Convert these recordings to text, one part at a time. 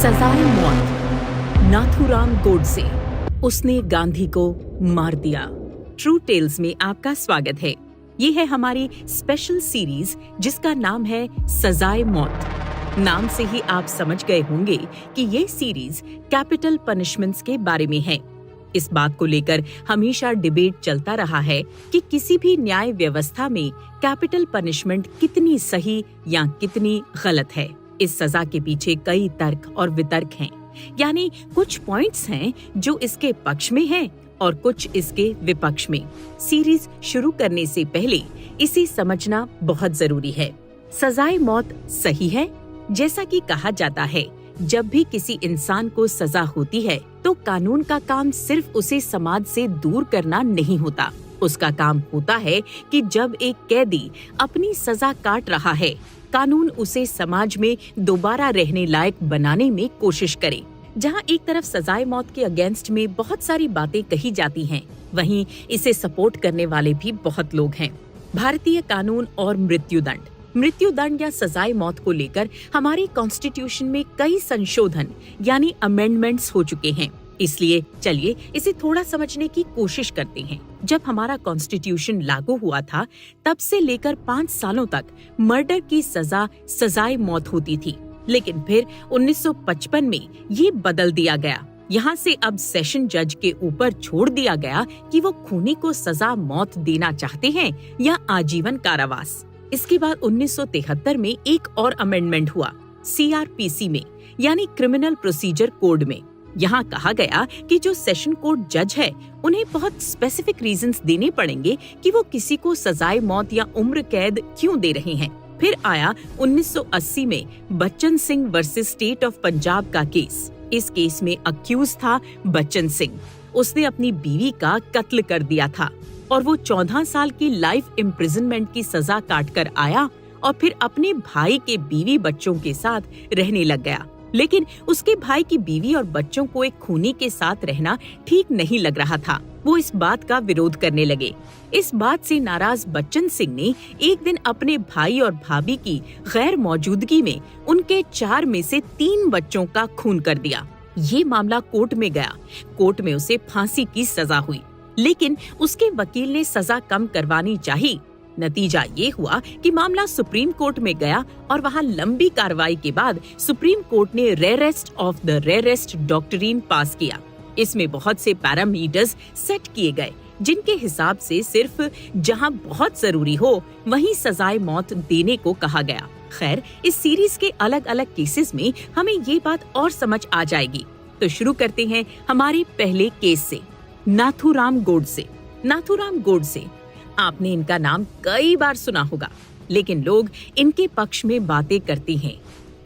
सजाए मौत। नाथूराम गोडसे, उसने गांधी को मार दिया। ट्रू टेल्स में आपका स्वागत है। ये है हमारी स्पेशल सीरीज जिसका नाम है सजाए मौत। नाम से ही आप समझ गए होंगे कि ये सीरीज कैपिटल पनिशमेंट्स के बारे में है। इस बात को लेकर हमेशा डिबेट चलता रहा है कि किसी भी न्याय व्यवस्था में कैपिटल पनिशमेंट कितनी सही या कितनी गलत है। इस सजा के पीछे कई तर्क और वितर्क हैं, यानी कुछ पॉइंट्स हैं जो इसके पक्ष में हैं और कुछ इसके विपक्ष में। सीरीज शुरू करने से पहले इसे समझना बहुत जरूरी है। सजाए मौत सही है? जैसा कि कहा जाता है, जब भी किसी इंसान को सजा होती है तो कानून का काम सिर्फ उसे समाज से दूर करना नहीं होता। उसका काम होता है कि जब एक कैदी अपनी सजा काट रहा है, कानून उसे समाज में दोबारा रहने लायक बनाने में कोशिश करे। जहां एक तरफ सजाए मौत के अगेंस्ट में बहुत सारी बातें कही जाती हैं, वहीं इसे सपोर्ट करने वाले भी बहुत लोग हैं। भारतीय कानून और मृत्युदंड या सजाए मौत को लेकर हमारे कॉन्स्टिट्यूशन में कई संशोधन यानी अमेंडमेंट्स हो चुके हैं। इसलिए चलिए इसे थोड़ा समझने की कोशिश करते हैं। जब हमारा कॉन्स्टिट्यूशन लागू हुआ था, तब से लेकर 5 सालों तक मर्डर की सजा सजाए मौत होती थी, लेकिन फिर 1955 में ये बदल दिया गया। यहाँ से अब सेशन जज के ऊपर छोड़ दिया गया कि वो खूनी को सजा मौत देना चाहते हैं या आजीवन कारावास। इसके बाद 1973 में एक और अमेंडमेंट हुआ CRPC में, यानी क्रिमिनल प्रोसीजर कोड में। यहाँ कहा गया कि जो सेशन कोर्ट जज है, उन्हें बहुत स्पेसिफिक रीजंस देने पड़ेंगे कि वो किसी को सजाए मौत या उम्र कैद क्यों दे रहे हैं। फिर आया 1980 में Bachchan Singh versus state of Punjab का केस। इस केस में अक्यूज था बच्चन सिंह। उसने अपनी बीवी का कत्ल कर दिया था और वो 14 साल की लाइफ इम्प्रिजनमेंट की सजा काट कर आया और फिर अपने भाई के बीवी बच्चों के साथ रहने लग गया। लेकिन उसके भाई की बीवी और बच्चों को एक खूनी के साथ रहना ठीक नहीं लग रहा था। वो इस बात का विरोध करने लगे। इस बात से नाराज बच्चन सिंह ने एक दिन अपने भाई और भाभी की गैर मौजूदगी में उनके 4 में से 3 बच्चों का खून कर दिया। ये मामला कोर्ट में गया। कोर्ट में उसे फांसी की सजा हुई, लेकिन उसके वकील ने सजा कम करवानी चाहिए। नतीजा ये हुआ कि मामला सुप्रीम कोर्ट में गया और वहाँ लंबी कार्रवाई के बाद सुप्रीम कोर्ट ने rarest of the rarest doctrine pass किया। इसमें बहुत से पैरामीटर्स सेट किए गए, जिनके हिसाब से सिर्फ जहाँ बहुत जरूरी हो वहीं सजाए मौत देने को कहा गया। खैर, इस सीरीज के अलग अलग केसेस में हमें ये बात और समझ आ जाएगी। तो शुरू करते हैं हमारे पहले केस से, नाथूराम गोडसे। आपने इनका नाम कई बार सुना होगा, लेकिन लोग इनके पक्ष में बातें करते हैं,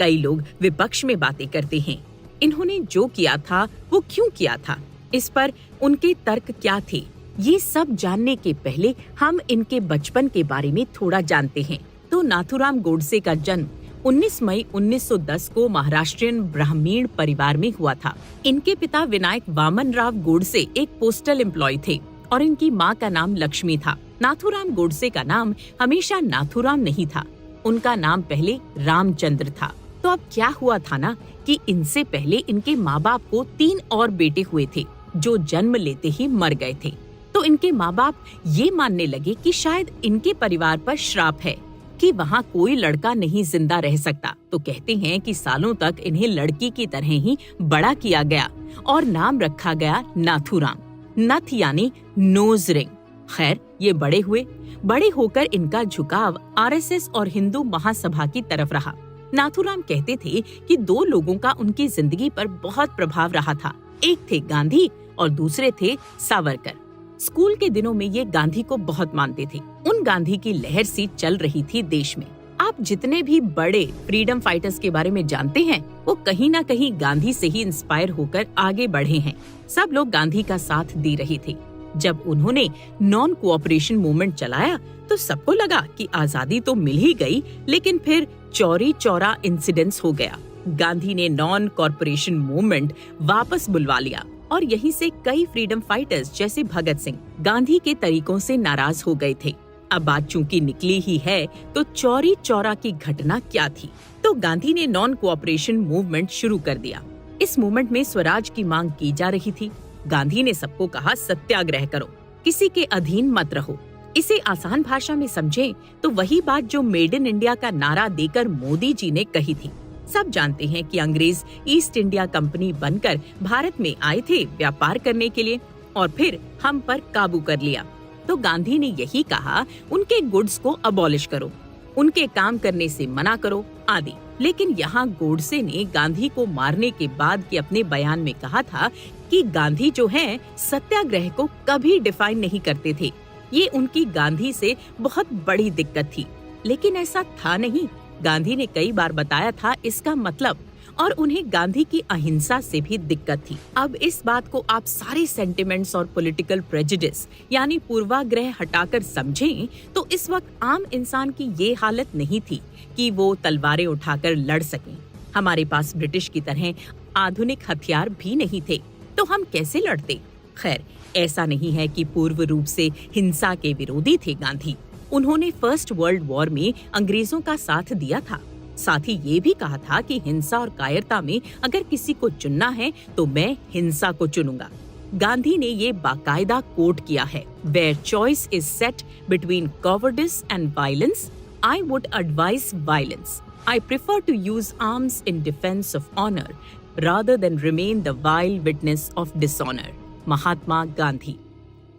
कई लोग विपक्ष में बातें करते हैं। इन्होंने जो किया था वो क्यों किया था, इस पर उनके तर्क क्या थे, ये सब जानने के पहले हम इनके बचपन के बारे में थोड़ा जानते हैं। तो नाथूराम गोडसे का जन्म 19 मई 1910 को महाराष्ट्रियन ब्राह्मीण परिवार में हुआ था। इनके पिता विनायक वामन राव गोडसे एक पोस्टल एम्प्लॉय थे और इनकी माँ का नाम लक्ष्मी था। नाथूराम गोडसे का नाम हमेशा नाथूराम नहीं था, उनका नाम पहले रामचंद्र था। तो अब क्या हुआ था ना कि इनसे पहले इनके माँ बाप को 3 और बेटे हुए थे जो जन्म लेते ही मर गए थे। तो इनके माँ बाप ये मानने लगे कि शायद इनके परिवार पर श्राप है कि वहाँ कोई लड़का नहीं जिंदा रह सकता। तो कहते हैं कि सालों तक इन्हें लड़की की तरह ही बड़ा किया गया और नाम रखा गया नाथूराम। नथ यानी नोज रिंग। खैर, ये बड़े होकर इनका झुकाव RSS और हिंदू महासभा की तरफ रहा। नाथूराम कहते थे कि 2 लोगों का उनकी जिंदगी पर बहुत प्रभाव रहा था। एक थे गांधी और दूसरे थे सावरकर। स्कूल के दिनों में ये गांधी को बहुत मानते थे। उन गांधी की लहर सी चल रही थी देश में। आप जितने भी बड़े फ्रीडम फाइटर्स के बारे में जानते हैं, वो कहीं ना कहीं गांधी से ही इंस्पायर होकर आगे बढ़े हैं। सब लोग गांधी का साथ दे रहे थे। जब उन्होंने नॉन कोऑपरेशन मूवमेंट चलाया तो सबको लगा कि आजादी तो मिल ही गई, लेकिन फिर चौरी चौरा इंसिडेंट्स हो गया। गांधी ने नॉन कॉर्पोरेशन मूवमेंट वापस बुलवा लिया और यहीं से कई फ्रीडम फाइटर्स जैसे भगत सिंह गांधी के तरीकों से नाराज हो गए थे। अब बात चूंकि निकली ही है, तो चौरी चौरा की घटना क्या थी? तो गांधी ने नॉन कोऑपरेशन मूवमेंट शुरू कर दिया। इस मूवमेंट में स्वराज की मांग की जा रही थी। गांधी ने सबको कहा, सत्याग्रह करो, किसी के अधीन मत रहो। इसे आसान भाषा में समझें तो वही बात जो मेड इन इंडिया का नारा देकर मोदी जी ने कही थी। सब जानते हैं कि अंग्रेज ईस्ट इंडिया कंपनी बनकर भारत में आए थे व्यापार करने के लिए और फिर हम पर काबू कर लिया। तो गांधी ने यही कहा, उनके गुड्स को अबॉलिश करो, उनके काम करने से मना करो आदि। लेकिन यहाँ गोडसे ने गांधी को मारने के बाद के अपने बयान में कहा था कि गांधी जो हैं सत्याग्रह को कभी डिफाइन नहीं करते थे। ये उनकी गांधी से बहुत बड़ी दिक्कत थी। लेकिन ऐसा था नहीं। गांधी ने कई बार बताया था इसका मतलब, और उन्हें गांधी की अहिंसा से भी दिक्कत थी। अब इस बात को आप सारे सेंटिमेंट्स और पॉलिटिकल प्रेजुडिस यानी पूर्वाग्रह हटाकर समझें तो इस वक्त आम इंसान की ये हालत नहीं थी कि वो तलवारें उठाकर लड़ सकें। हमारे पास ब्रिटिश की तरह आधुनिक हथियार भी नहीं थे, तो हम कैसे लड़ते? खैर, ऐसा नहीं है कि पूर्व रूप से हिंसा के विरोधी थे गांधी। उन्होंने फर्स्ट वर्ल्ड वॉर में अंग्रेजों का साथ दिया था। साथ ही ये भी कहा था कि हिंसा और कायरता में अगर किसी को चुनना है तो मैं हिंसा को चुनूंगा। गांधी ने ये बाकायदा कोट किया है, Where choice is set between cowardice and violence, I would advise violence. I prefer to use arms in defense of honor rather than remain the vile witness of dishonor. Mahatma Gandhi.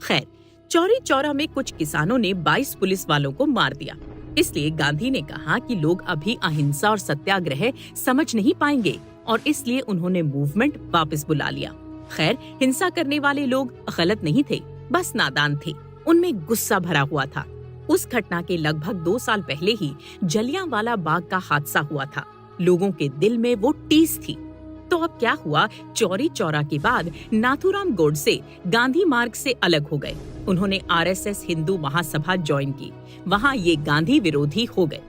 खैर, चौरी चौरा में कुछ किसानों ने 22 पुलिस वालों को मार दिया। इसलिए गांधी ने कहा कि लोग अभी अहिंसा और सत्याग्रह समझ नहीं पाएंगे और इसलिए उन्होंने मूवमेंट वापस बुला लिया। खैर, हिंसा करने वाले लोग गलत नहीं थे, बस नादान थे। उनमें गुस्सा भरा हुआ था। उस घटना के लगभग 2 साल पहले ही जलियांवाला बाग का हादसा हुआ था। लोगों के दिल में वो टीस थी। तो अब क्या हुआ? चौरी चौरा के बाद नाथूराम गोडसे गांधी मार्ग से अलग हो गए। उन्होंने आरएसएस हिंदू महासभा ज्वाइन की। वहाँ ये गांधी विरोधी हो गए।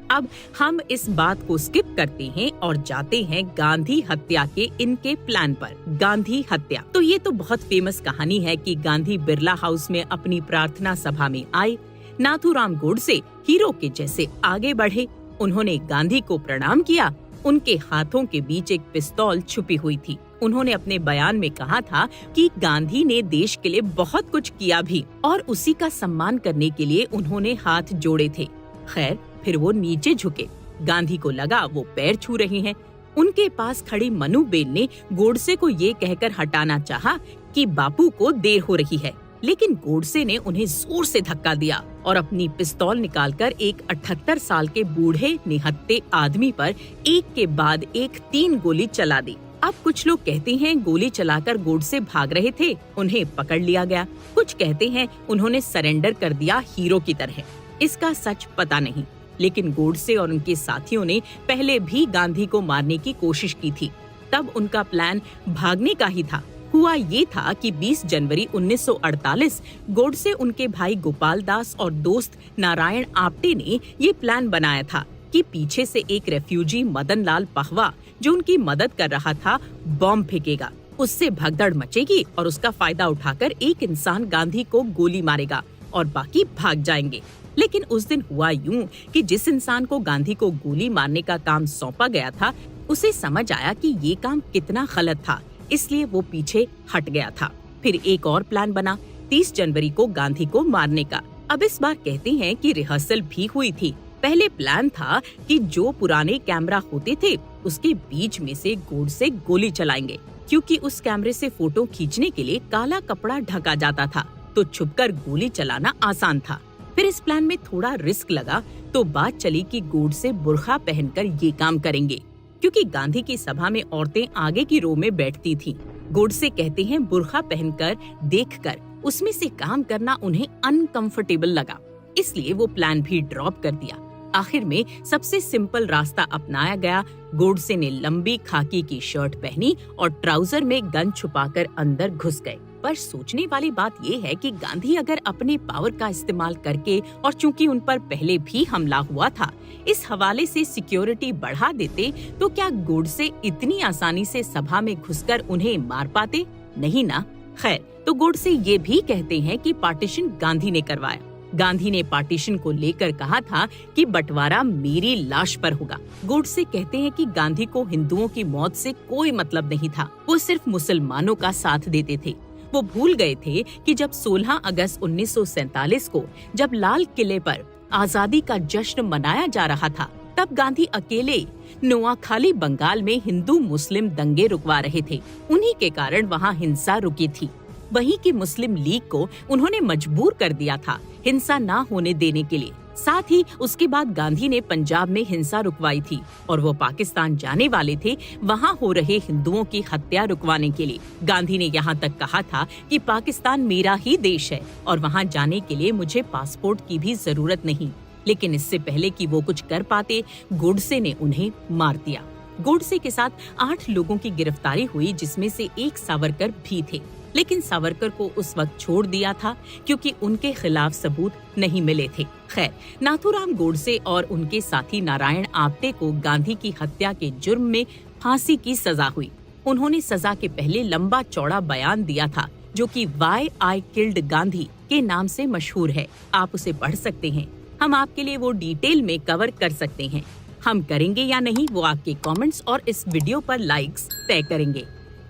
अब हम इस बात को स्किप करते हैं और जाते हैं गांधी हत्या के इनके प्लान पर। गांधी हत्या तो ये तो बहुत फेमस कहानी है कि गांधी बिरला हाउस में अपनी प्रार्थना सभा में आए। नाथूराम गोडसे हीरो के जैसे आगे बढ़े। उन्होंने गांधी को प्रणाम किया। उनके हाथों के बीच एक पिस्तौल छुपी हुई थी। उन्होंने अपने बयान में कहा था कि गांधी ने देश के लिए बहुत कुछ किया भी और उसी का सम्मान करने के लिए उन्होंने हाथ जोड़े थे। खैर, फिर वो नीचे झुके। गांधी को लगा वो पैर छू रहे हैं। उनके पास खड़ी मनुबेन ने गोडसे को ये कहकर हटाना चाहा कि बापू को देर हो रही है, लेकिन गोडसे ने उन्हें जोर से धक्का दिया और अपनी पिस्तौल निकालकर एक 78 साल के बूढ़े निहत्थे आदमी पर एक के बाद एक 3 गोली चला दी। अब कुछ लोग कहते हैं गोली चलाकर गोडसे भाग रहे थे, उन्हें पकड़ लिया गया। कुछ कहते हैं उन्होंने सरेंडर कर दिया हीरो की तरह। इसका सच पता नहीं, लेकिन गोडसे और उनके साथियों ने पहले भी गांधी को मारने की कोशिश की थी। तब उनका प्लान भागने का ही था। हुआ ये था कि 20 जनवरी 1948 गोडसे, उनके भाई गोपाल दास और दोस्त नारायण आप्टे ने ये प्लान बनाया था कि पीछे से एक रेफ्यूजी मदन लाल पहवा जो उनकी मदद कर रहा था बॉम्ब फेंकेगा। उससे भगदड़ मचेगी और उसका फायदा उठाकर एक इंसान गांधी को गोली मारेगा और बाकी भाग जाएंगे। लेकिन उस दिन हुआ यूं कि जिस इंसान को गांधी को गोली मारने का काम सौंपा गया था, उसे समझ आया कि ये काम कितना गलत था, इसलिए वो पीछे हट गया था। फिर एक और प्लान बना 30 जनवरी को गांधी को मारने का। अब इस बार कहते हैं कि रिहर्सल भी हुई थी। पहले प्लान था कि जो पुराने कैमरा होते थे उसके बीच में से गोडसे गोली चलाएंगे, क्योंकि उस कैमरे से फोटो खींचने के लिए काला कपड़ा ढका जाता था, तो छुपकर गोली चलाना आसान था। फिर इस प्लान में थोड़ा रिस्क लगा तो बात चली कि गोडसे बुर्खा पहनकर ये काम करेंगे, क्योंकि गांधी की सभा में औरतें आगे की रो में बैठती थीं। गोडसे कहते हैं बुर्खा पहनकर देखकर उसमें से काम करना उन्हें अनकंफर्टेबल लगा, इसलिए वो प्लान भी ड्रॉप कर दिया। आखिर में सबसे सिंपल रास्ता अपनाया गया। गोडसे ने लंबी खाकी की शर्ट पहनी और ट्राउजर में गन छुपाकर अंदर घुस गए। पर सोचने वाली बात ये है कि गांधी अगर अपने पावर का इस्तेमाल करके, और चूंकि उन पर पहले भी हमला हुआ था, इस हवाले से सिक्योरिटी बढ़ा देते तो क्या गोडसे इतनी आसानी से सभा में घुसकर उन्हें मार पाते? नहीं ना। खैर, तो गोडसे ये भी कहते हैं कि पार्टीशन गांधी ने करवाया। गांधी ने पार्टीशन को लेकर कहा था कि बंटवारा मेरी लाश पर होगा। गोडसे कहते हैं कि गांधी को हिंदुओं की मौत से कोई मतलब नहीं था, वो सिर्फ मुसलमानों का साथ देते थे। वो भूल गए थे कि जब 16 अगस्त 1947 को जब लाल किले पर आजादी का जश्न मनाया जा रहा था, तब गांधी अकेले नोआखाली बंगाल में हिंदू मुस्लिम दंगे रुकवा रहे थे। उन्हीं के कारण वहाँ हिंसा रुकी थी। वहीं की मुस्लिम लीग को उन्होंने मजबूर कर दिया था हिंसा ना होने देने के लिए। साथ ही उसके बाद गांधी ने पंजाब में हिंसा रुकवाई थी और वो पाकिस्तान जाने वाले थे वहाँ हो रहे हिंदुओं की हत्या रुकवाने के लिए। गांधी ने यहाँ तक कहा था कि पाकिस्तान मेरा ही देश है और वहाँ जाने के लिए मुझे पासपोर्ट की भी जरूरत नहीं। लेकिन इससे पहले कि वो कुछ कर पाते, गोडसे ने उन्हें मार दिया। गोडसे के साथ 8 लोगों की गिरफ्तारी हुई, जिसमें से एक सावरकर भी थे। लेकिन सावरकर को उस वक्त छोड़ दिया था क्योंकि उनके खिलाफ सबूत नहीं मिले थे। खैर, नाथूराम गोडसे और उनके साथी नारायण आप्टे को गांधी की हत्या के जुर्म में फांसी की सजा हुई। उन्होंने सजा के पहले लंबा चौड़ा बयान दिया था जो कि व्हाई आई किल्ड गांधी के नाम से मशहूर है। आप उसे पढ़ सकते हैं। हम आपके लिए वो डिटेल में कवर कर सकते हैं। हम करेंगे या नहीं वो आपके कमेंट्स और इस वीडियो पर लाइक्स तय करेंगे।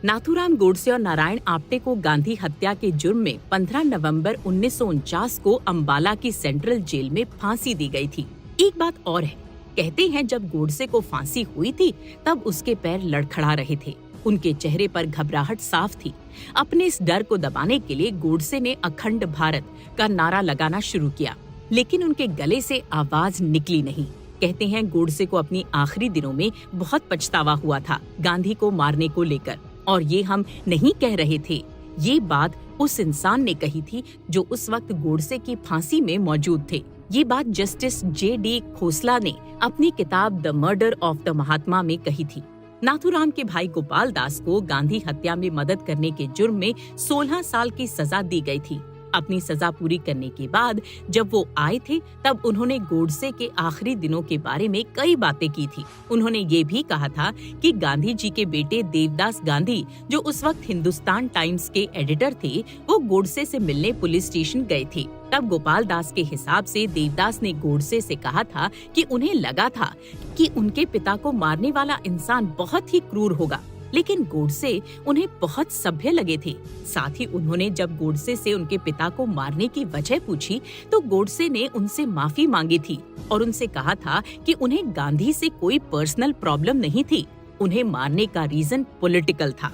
नाथूराम गोडसे और नारायण आप्टे को गांधी हत्या के जुर्म में 15 नवंबर 1949 को अंबाला की सेंट्रल जेल में फांसी दी गई थी। एक बात और है, कहते हैं जब गोडसे को फांसी हुई थी तब उसके पैर लड़खड़ा रहे थे। उनके चेहरे पर घबराहट साफ थी। अपने इस डर को दबाने के लिए गोडसे ने अखंड भारत का नारा लगाना शुरू किया, लेकिन उनके गले से आवाज निकली नहीं। कहते हैं गोडसे को अपनी आखिरी दिनों में बहुत पछतावा हुआ था गांधी को मारने को लेकर। और ये हम नहीं कह रहे थे, ये बात उस इंसान ने कही थी जो उस वक्त गोडसे की फांसी में मौजूद थे। ये बात जस्टिस J.D. खोसला ने अपनी किताब द मर्डर ऑफ द महात्मा में कही थी। नाथूराम के भाई गोपाल दास को गांधी हत्या में मदद करने के जुर्म में 16 साल की सजा दी गई थी। अपनी सजा पूरी करने के बाद जब वो आए थे तब उन्होंने गोडसे के आखिरी दिनों के बारे में कई बातें की थी। उन्होंने ये भी कहा था कि गांधी जी के बेटे देवदास गांधी, जो उस वक्त हिंदुस्तान टाइम्स के एडिटर थे, वो गोडसे से मिलने पुलिस स्टेशन गए थे। तब गोपाल दास के हिसाब से देवदास ने गोडसे से कहा था कि उन्हें लगा था कि उनके पिता को मारने वाला इंसान बहुत ही क्रूर होगा, लेकिन गोडसे उन्हें बहुत सभ्य लगे थे। साथ ही उन्होंने जब गोडसे से उनके पिता को मारने की वजह पूछी तो गोडसे ने उनसे माफी मांगी थी और उनसे कहा था कि उन्हें गांधी से कोई पर्सनल प्रॉब्लम नहीं थी, उन्हें मारने का रीजन पॉलिटिकल था।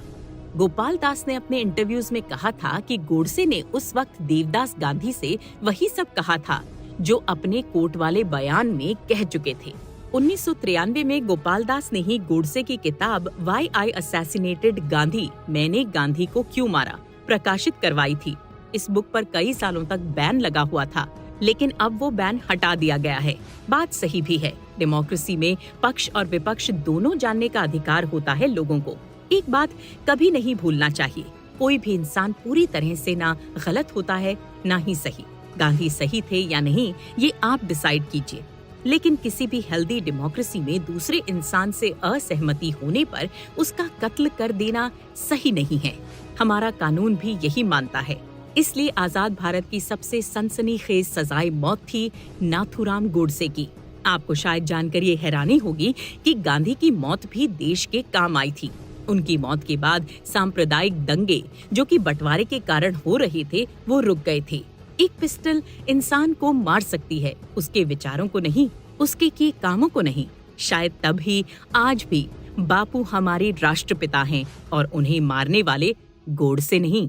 गोपाल दास ने अपने इंटरव्यूज में कहा था कि गोडसे ने उस वक्त देवदास गांधी से वही सब कहा था जो अपने कोर्ट वाले बयान में कह चुके थे। 1993 में गोपाल दास ने ही गोडसे की किताब व्हाई आई असैसिनेटेड गांधी, मैंने गांधी को क्यों मारा, प्रकाशित करवाई थी। इस बुक पर कई सालों तक बैन लगा हुआ था, लेकिन अब वो बैन हटा दिया गया है। बात सही भी है, डेमोक्रेसी में पक्ष और विपक्ष दोनों जानने का अधिकार होता है लोगों को। एक बात कभी नहीं भूलना चाहिए, कोई भी इंसान पूरी तरह से ना गलत होता है ना ही सही। गांधी सही थे या नहीं ये आप डिसाइड कीजिए, लेकिन किसी भी हेल्दी डेमोक्रेसी में दूसरे इंसान से असहमति होने पर उसका कत्ल कर देना सही नहीं है। हमारा कानून भी यही मानता है। इसलिए आजाद भारत की सबसे सनसनीखेज सजाए मौत थी नाथूराम गोडसे की। आपको शायद जानकर ये हैरानी होगी कि गांधी की मौत भी देश के काम आई थी। उनकी मौत के बाद सांप्रदायिक दंगे जो कि बंटवारे के कारण हो रहे थे वो रुक गए थे। एक पिस्टल इंसान को मार सकती है, उसके विचारों को नहीं, उसके किए कामों को नहीं। शायद तब ही आज भी बापू हमारे राष्ट्रपिता हैं और उन्हें मारने वाले गोडसे नहीं।